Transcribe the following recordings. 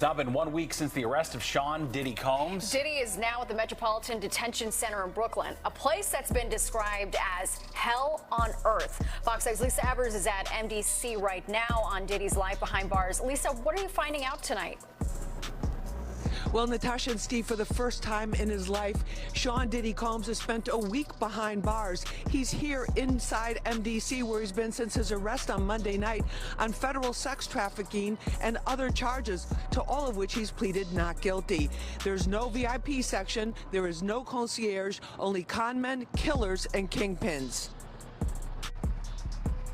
It's now been 1 week since the arrest of Sean Diddy Combs. Diddy is now at the Metropolitan Detention Center in Brooklyn, a place that's been described as hell on earth. Fox 6's Lisa Evers is at MDC right now on Diddy's life behind bars. Lisa, what are you finding out tonight? Well, Natasha and Steve, for the first time in his life, Sean Diddy Combs has spent a week behind bars. He's here inside MDC, where he's been since his arrest on Monday night on federal sex trafficking and other charges, to all of which he's pleaded not guilty. There's no VIP section, there is no concierge, only conmen, killers, and kingpins.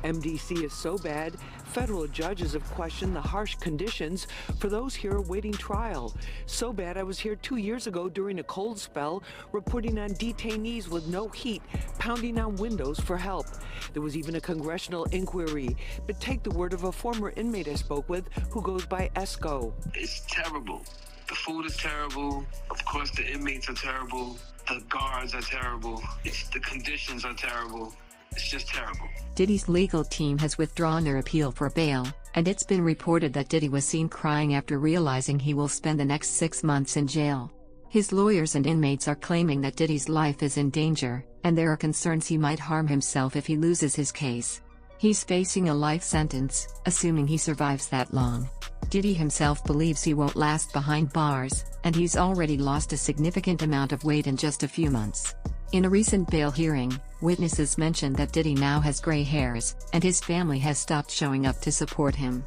MDC is so bad, federal judges have questioned the harsh conditions for those here awaiting trial. So bad I was here 2 years ago during a cold spell, reporting on detainees with no heat, pounding on windows for help. There was even a congressional inquiry. But take the word of a former inmate I spoke with who goes by Esco. It's terrible. The food is terrible. Of course, the inmates are terrible. The guards are terrible. The conditions are terrible. It's just terrible. Diddy's legal team has withdrawn their appeal for bail, and it's been reported that Diddy was seen crying after realizing he will spend the next 6 months in jail. His lawyers and inmates are claiming that Diddy's life is in danger, and there are concerns he might harm himself if he loses his case. He's facing a life sentence, assuming he survives that long. Diddy himself believes he won't last behind bars, and he's already lost a significant amount of weight in just a few months. In a recent bail hearing, witnesses mentioned that Diddy now has gray hairs, and his family has stopped showing up to support him.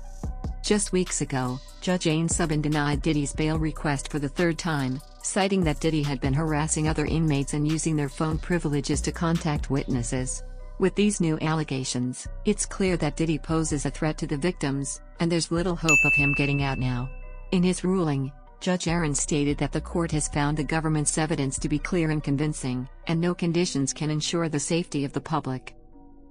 Just weeks ago, Judge Ain Subban denied Diddy's bail request for the third time, citing that Diddy had been harassing other inmates and using their phone privileges to contact witnesses. With these new allegations, it's clear that Diddy poses a threat to the victims, and there's little hope of him getting out now. In his ruling, Judge Aaron stated that the court has found the government's evidence to be clear and convincing, and no conditions can ensure the safety of the public.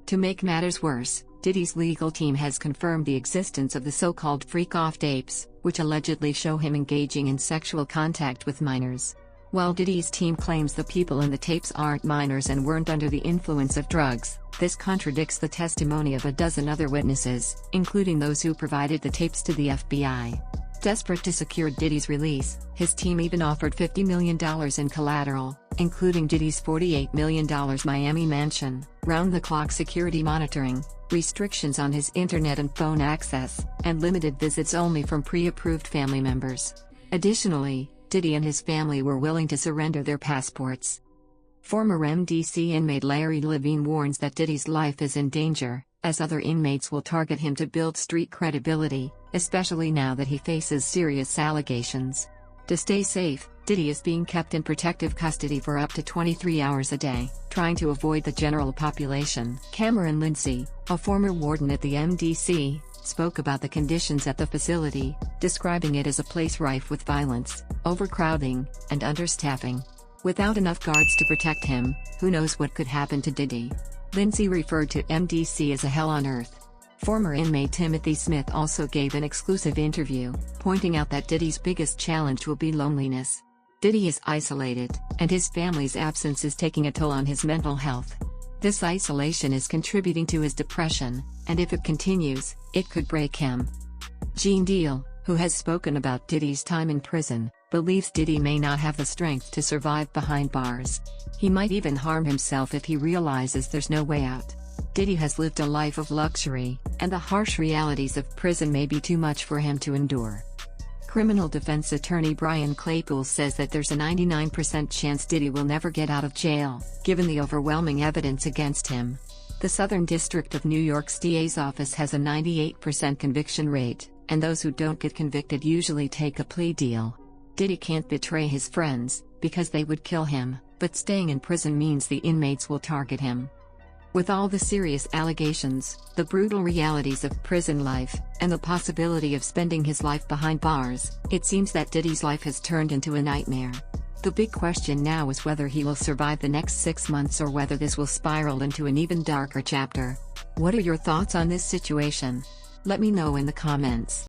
To make matters worse, Diddy's legal team has confirmed the existence of the so-called freak-off tapes, which allegedly show him engaging in sexual contact with minors. While Diddy's team claims the people in the tapes aren't minors and weren't under the influence of drugs, this contradicts the testimony of a dozen other witnesses, including those who provided the tapes to the FBI. Desperate to secure Diddy's release, his team even offered $50 million in collateral, including Diddy's $48 million Miami mansion, round-the-clock security monitoring, restrictions on his internet and phone access, and limited visits only from pre-approved family members. Additionally, Diddy and his family were willing to surrender their passports. Former MDC inmate Larry Levine warns that Diddy's life is in danger, as other inmates will target him to build street credibility, especially now that he faces serious allegations. To stay safe, Diddy is being kept in protective custody for up to 23 hours a day, trying to avoid the general population. Cameron Lindsay, a former warden at the MDC, spoke about the conditions at the facility, describing it as a place rife with violence, overcrowding, and understaffing. Without enough guards to protect him, who knows what could happen to Diddy. Lindsay referred to MDC as a hell on earth. Former inmate Timothy Smith also gave an exclusive interview, pointing out that Diddy's biggest challenge will be loneliness. Diddy is isolated, and his family's absence is taking a toll on his mental health. This isolation is contributing to his depression, and if it continues, it could break him. Gene Deal, who has spoken about Diddy's time in prison, believes Diddy may not have the strength to survive behind bars. He might even harm himself if he realizes there's no way out. Diddy has lived a life of luxury, and the harsh realities of prison may be too much for him to endure. Criminal defense attorney Brian Claypool says that there's a 99% chance Diddy will never get out of jail, given the overwhelming evidence against him. The Southern District of New York's DA's office has a 98% conviction rate, and those who don't get convicted usually take a plea deal. Diddy can't betray his friends, because they would kill him, but staying in prison means the inmates will target him. With all the serious allegations, the brutal realities of prison life, and the possibility of spending his life behind bars, it seems that Diddy's life has turned into a nightmare. The big question now is whether he will survive the next 6 months or whether this will spiral into an even darker chapter. What are your thoughts on this situation? Let me know in the comments.